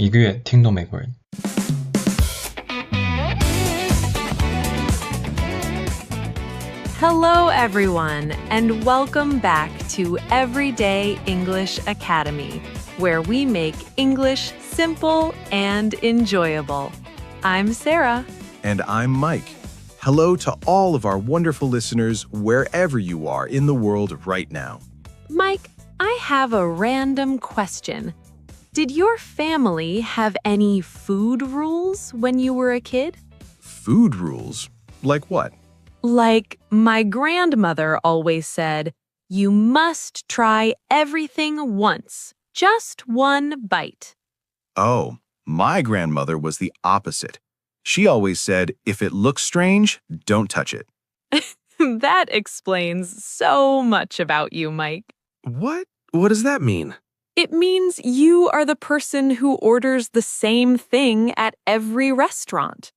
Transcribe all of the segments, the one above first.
1个月听懂美国人。Hello, everyone, and welcome back to Everyday English Academy, where we make English simple and enjoyable. I'm Sarah. And I'm Mike. Hello to all of our wonderful listeners wherever you are in the world right now. Mike, I have a random question. Did your family have any food rules when you were a kid? Food rules? Like what? Like, my grandmother always said, you must try everything once, just one bite. Oh, my grandmother was the opposite. She always said, if it looks strange, don't touch it. That explains so much about you, Mike. What? What does that mean? It means you are the person who orders the same thing at every restaurant.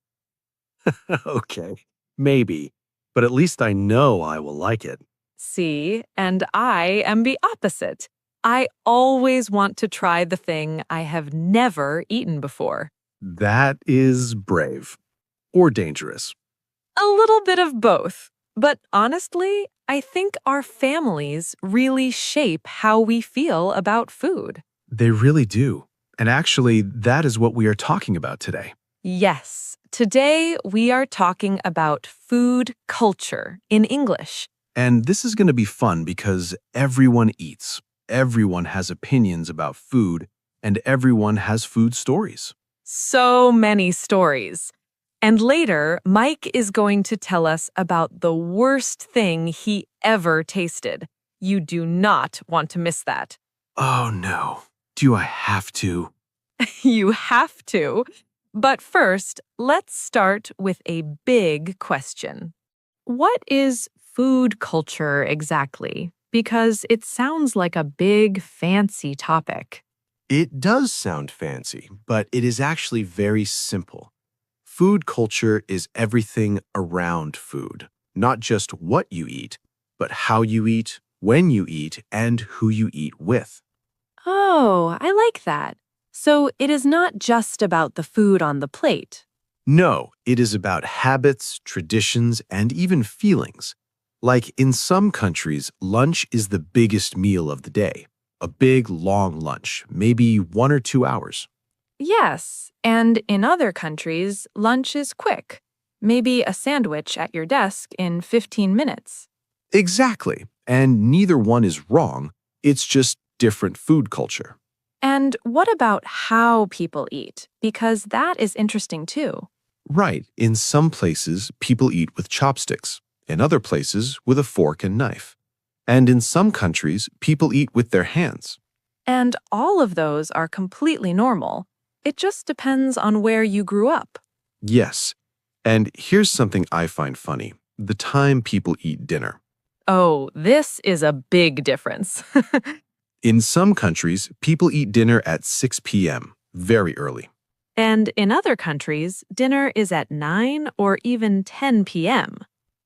Okay, maybe. But at least I know I will like it. See, and I am the opposite. I always want to try the thing I have never eaten before. That is brave. Or dangerous. A little bit of both. But honestly, I think our families really shape how we feel about food. They really do. And actually, that is what we are talking about today. Yes, today we are talking about food culture in English. And this is going to be fun because everyone eats. Everyone has opinions about food, and everyone has food stories. So many stories. And later, Mike is going to tell us about the worst thing he ever tasted. You do not want to miss that. Oh no. Do I have to? You have to. But first, let's start with a big question. What is food culture exactly? Because it sounds like a big, fancy topic. It does sound fancy, but it is actually very simple. Food culture is everything around food, not just what you eat, but how you eat, when you eat, and who you eat with. Oh, I like that. So it is not just about the food on the plate. No, it is about habits, traditions, and even feelings. Like in some countries, lunch is the biggest meal of the day. A big, long lunch, maybe 1 or 2 hours. Yes, and in other countries, lunch is quick. Maybe a sandwich at your desk in 15 minutes. Exactly. And neither one is wrong. It's just different food culture. And what about how people eat? Because that is interesting too. Right. In some places, people eat with chopsticks. In other places, with a fork and knife. And in some countries, people eat with their hands. And all of those are completely normal. It just depends on where you grew up. Yes. And here's something I find funny. The time people eat dinner. Oh, this is a big difference. In some countries, people eat dinner at 6 p.m., very early. And in other countries, dinner is at 9 or even 10 p.m.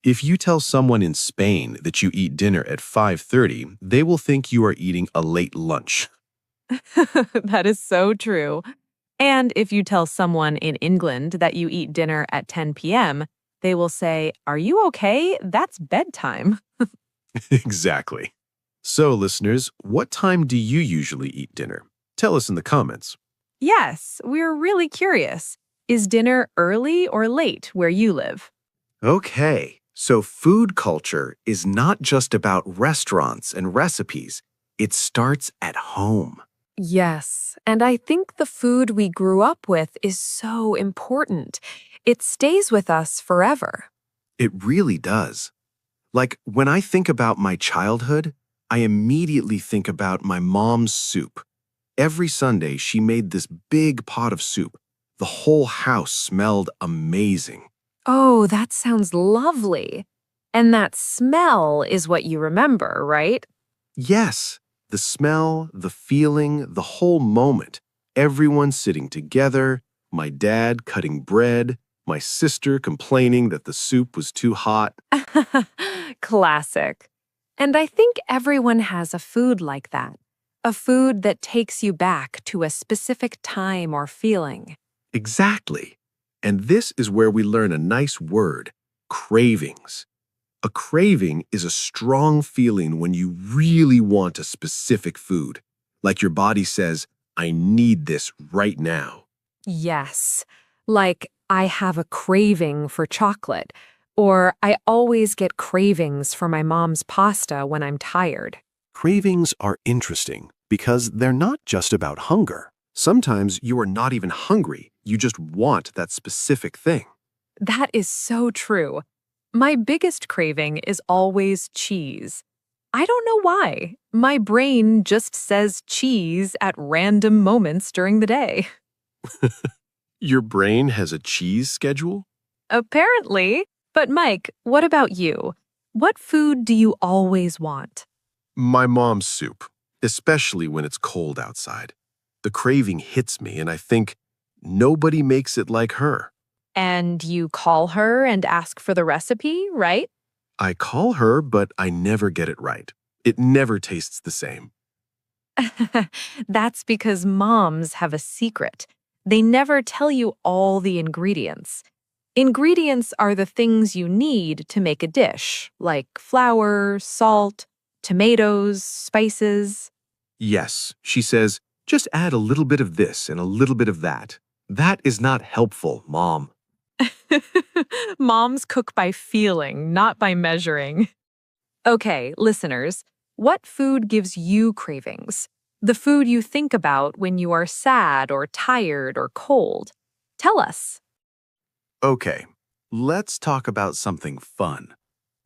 If you tell someone in Spain that you eat dinner at 5:30, they will think you are eating a late lunch. That is so true. And if you tell someone in England that you eat dinner at 10 p.m., they will say, "Are you okay? That's bedtime." Exactly. So, listeners, what time do you usually eat dinner? Tell us in the comments. Yes, we're really curious. Is dinner early or late where you live? Okay, so food culture is not just about restaurants and recipes. It starts at home. Yes, and I think the food we grew up with is so important. It stays with us forever. It really does. Like, when I think about my childhood, I immediately think about my mom's soup. Every Sunday, she made this big pot of soup. The whole house smelled amazing. Oh, that sounds lovely. And that smell is what you remember, right? Yes, the smell, the feeling, the whole moment. Everyone sitting together, my dad cutting bread, my sister complaining that the soup was too hot. Classic. And I think everyone has a food like that. A food that takes you back to a specific time or feeling. Exactly. And this is where we learn a nice word, cravings. A craving is a strong feeling when you really want a specific food, like your body says, I need this right now. Yes, like I have a craving for chocolate, or I always get cravings for my mom's pasta when I'm tired. Cravings are interesting because they're not just about hunger. Sometimes you are not even hungry, you just want that specific thing. That is so true. My biggest craving is always cheese. I don't know why. My brain just says cheese at random moments during the day. Your brain has a cheese schedule? Apparently. But Mike, what about you? What food do you always want? My mom's soup, especially when it's cold outside. The craving hits me and I think nobody makes it like her. And you call her and ask for the recipe, right? I call her, but I never get it right. It never tastes the same. That's because moms have a secret. They never tell you all the ingredients. Ingredients are the things you need to make a dish, like flour, salt, tomatoes, spices. Yes, she says, just add a little bit of this and a little bit of that. That is not helpful, Mom. Moms cook by feeling, not by measuring. Okay, listeners, what food gives you cravings? The food you think about when you are sad or tired or cold. Tell us. Okay, let's talk about something fun.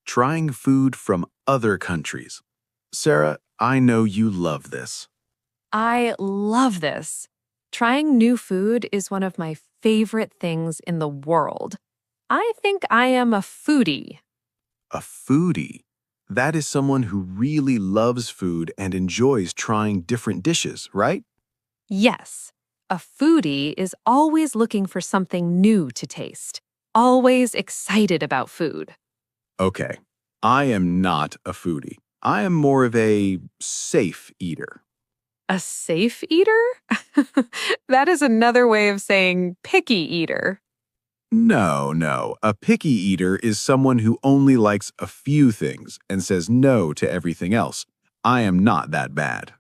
Trying food from other countries. Sarah, I know you love this. I love this. Trying new food is one of my favorite things in the world. I think I am a foodie. A foodie. That is someone who really loves food and enjoys trying different dishes, right? Yes, a foodie is always looking for something new to taste, always excited about food. Okay, I am not a foodie. I am more of a safe eater. A safe eater? That is another way of saying picky eater. No. A picky eater is someone who only likes a few things and says no to everything else. I am not that bad.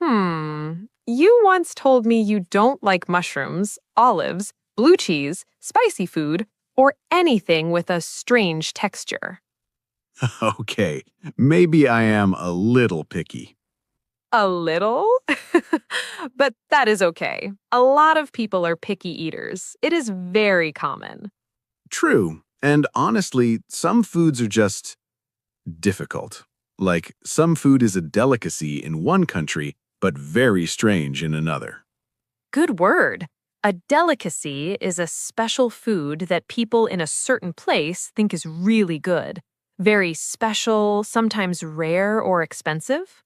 You once told me you don't like mushrooms, olives, blue cheese, spicy food, or anything with a strange texture. Okay, maybe I am a little picky. A little? But that is okay. A lot of people are picky eaters. It is very common. True, and honestly, some foods are just difficult. Like, some food is a delicacy in one country, but very strange in another. Good word. A delicacy is a special food that people in a certain place think is really good. Very special, sometimes rare or expensive.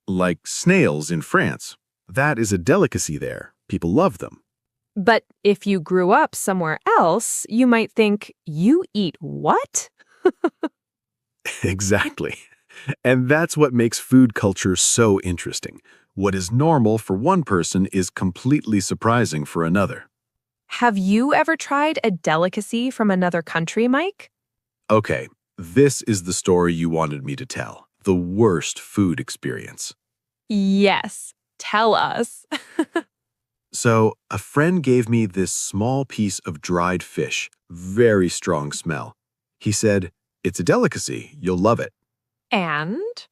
Like snails in France. That is a delicacy there. People love them. But if you grew up somewhere else, you might think, you eat what? Exactly. And that's what makes food culture so interesting. What is normal for one person is completely surprising for another. Have you ever tried a delicacy from another country, Mike? Okay, this is the story you wanted me to tell. The worst food experience. Yes. Tell us. So, a friend gave me this small piece of dried fish, very strong smell. He said, "It's a delicacy, you'll love it." And?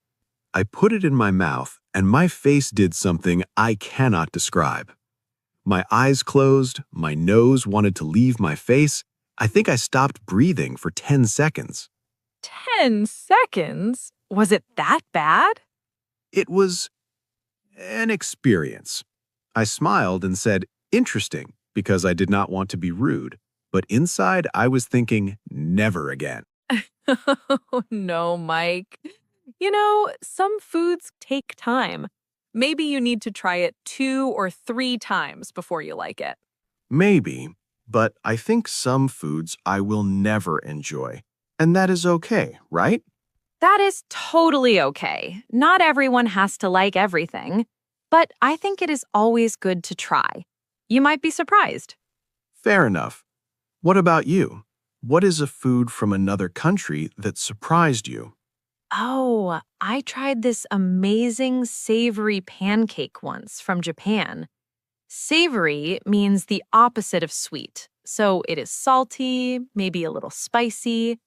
I put it in my mouth, and my face did something I cannot describe. My eyes closed, my nose wanted to leave my face. I think I stopped breathing for 10 seconds. 10 seconds? Was it that bad? It was an experience. I smiled and said, "Interesting," because I did not want to be rude. But inside, I was thinking, never again. Oh, no, Mike. You know, some foods take time. Maybe you need to try it 2 or 3 times before you like it. Maybe, but I think some foods I will never enjoy. And that is okay, right? That is totally okay. Not everyone has to like everything, but I think it is always good to try. You might be surprised. Fair enough. What about you? What is a food from another country that surprised you? Oh, I tried this amazing savory pancake once from Japan. Savory means the opposite of sweet, so it is salty, maybe a little spicy,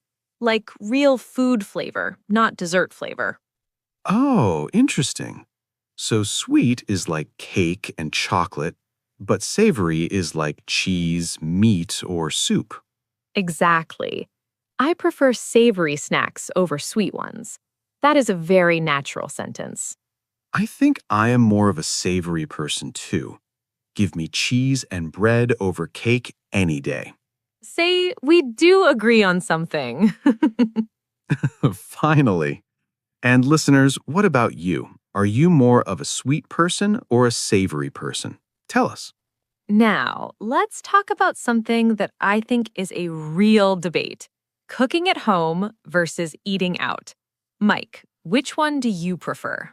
like real food flavor, not dessert flavor. Oh, interesting. So sweet is like cake and chocolate, but savory is like cheese, meat, or soup. Exactly. I prefer savory snacks over sweet ones. That is a very natural sentence. I think I am more of a savory person too. Give me cheese and bread over cake any day. Say, we do agree on something. Finally. And listeners, what about you? Are you more of a sweet person or a savory person? Tell us. Now, let's talk about something that I think is a real debate. Cooking at home versus eating out. Mike, which one do you prefer?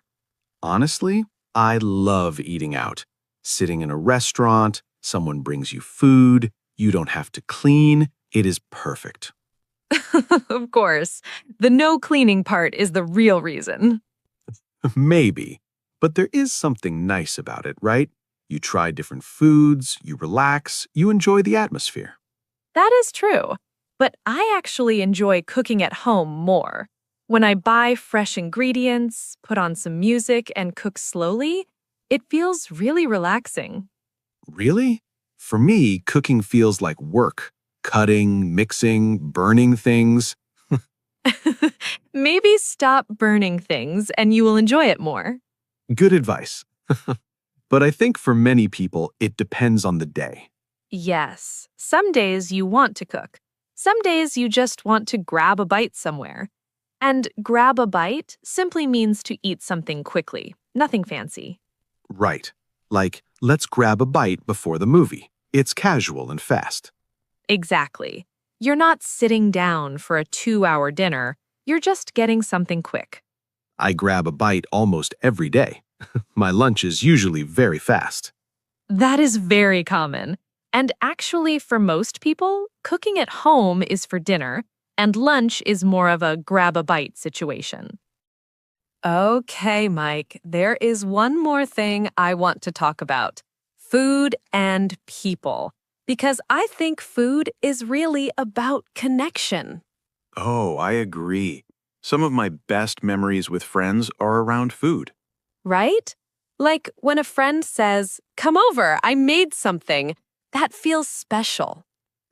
Honestly, I love eating out. Sitting in a restaurant, someone brings you food, you don't have to clean. It is perfect. Of course, the no cleaning part is the real reason. Maybe, but there is something nice about it, right? You try different foods, you relax, you enjoy the atmosphere. That is true, but I actually enjoy cooking at home more. When I buy fresh ingredients, put on some music, and cook slowly, it feels really relaxing. Really? For me, cooking feels like work. Cutting, mixing, burning things. Maybe stop burning things and you will enjoy it more. Good advice. But I think for many people, it depends on the day. Yes, some days you want to cook. Some days you just want to grab a bite somewhere. And grab a bite simply means to eat something quickly, nothing fancy. Right. Like, let's grab a bite before the movie. It's casual and fast. Exactly. You're not sitting down for a 2-hour dinner, you're just getting something quick. I grab a bite almost every day. My lunch is usually very fast. That is very common. And actually, for most people, cooking at home is for dinner, and lunch is more of a grab-a-bite situation. Okay, Mike, there is one more thing I want to talk about. Food and people. Because I think food is really about connection. Oh, I agree. Some of my best memories with friends are around food. Right? Like when a friend says, "Come over, I made something," that feels special.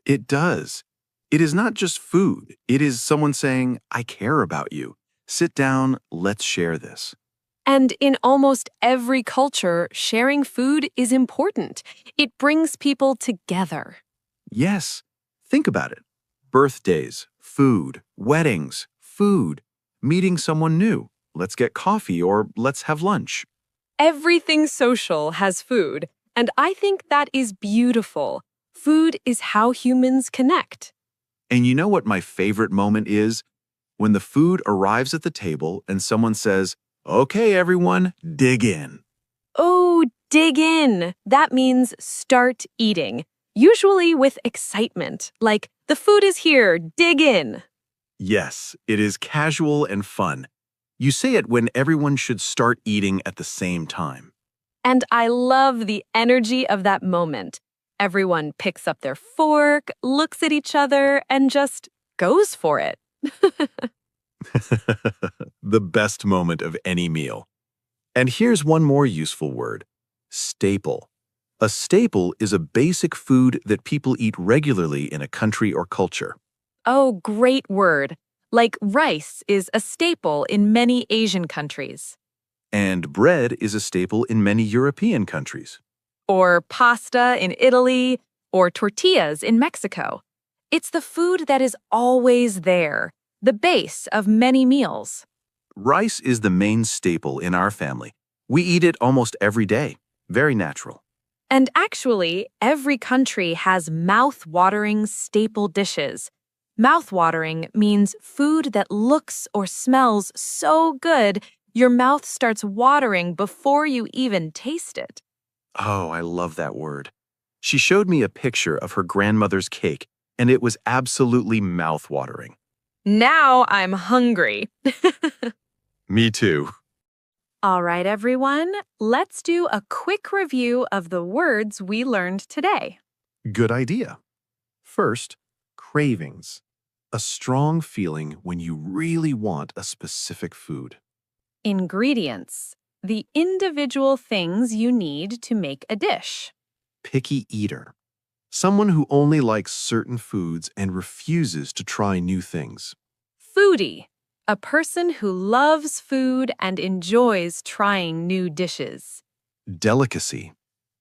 It does. It is not just food. It is someone saying, I care about you. Sit down, let's share this. And in almost every culture, sharing food is important. It brings people together. Yes, think about it. Birthdays, food, weddings, food, meeting someone new. Let's get coffee or let's have lunch. Everything social has food, and I think that is beautiful. Food is how humans connect. And you know what my favorite moment is? When the food arrives at the table and someone says, okay, everyone, dig in. Oh, dig in. That means start eating, usually with excitement, like, the food is here, dig in. Yes, it is casual and fun. You say it when everyone should start eating at the same time. And I love the energy of that moment. Everyone picks up their fork, looks at each other, and just goes for it. The best moment of any meal. And here's one more useful word. Staple. A staple is a basic food that people eat regularly in a country or culture. Oh, great word. Like rice is a staple in many Asian countries. And bread is a staple in many European countries. Or pasta in Italy, or tortillas in Mexico. It's the food that is always there, the base of many meals. Rice is the main staple in our family. We eat it almost every day. Very natural. And actually, every country has mouth-watering staple dishes. Mouth-watering means food that looks or smells so good, your mouth starts watering before you even taste it. Oh, I love that word. She showed me a picture of her grandmother's cake, and it was absolutely mouth-watering. Now I'm hungry. Me too. All right, everyone, let's do a quick review of the words we learned today. Good idea. First, cravings. A strong feeling when you really want a specific food. Ingredients, the individual things you need to make a dish. Picky eater. Someone who only likes certain foods and refuses to try new things. Foodie, a person who loves food and enjoys trying new dishes. Delicacy.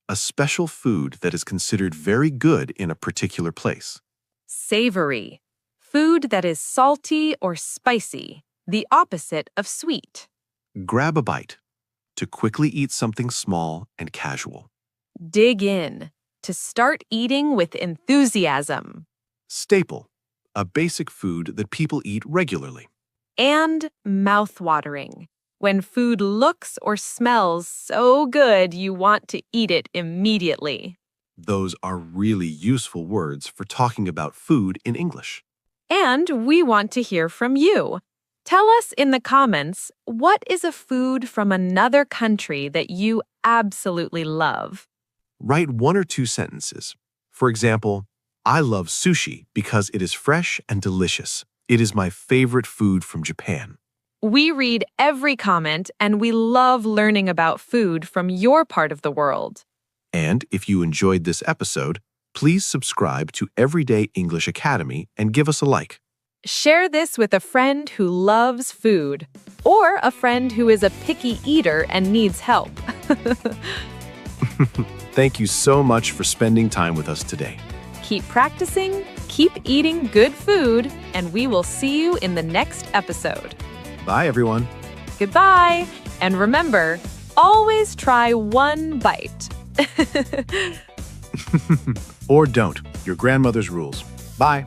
A special food that is considered very good in a particular place. Savory, food that is salty or spicy, the opposite of sweet. Grab a bite. To quickly eat something small and casual. Dig in, to start eating with enthusiasm. Staple. A basic food that people eat regularly. And mouth-watering, when food looks or smells so good you want to eat it immediately. Those are really useful words for talking about food in English. And we want to hear from you. Tell us in the comments, what is a food from another country that you absolutely love? Write 1 or 2 sentences. For example, I love sushi because it is fresh and delicious. It is my favorite food from Japan. We read every comment and we love learning about food from your part of the world. And if you enjoyed this episode, please subscribe to Everyday English Academy and give us a like. Share this with a friend who loves food, or a friend who is a picky eater and needs help. Thank you so much for spending time with us today. Keep practicing, keep eating good food, and we will see you in the next episode. Bye, everyone. Goodbye, and remember, always try one bite. Or don't. Your grandmother's rules. Bye.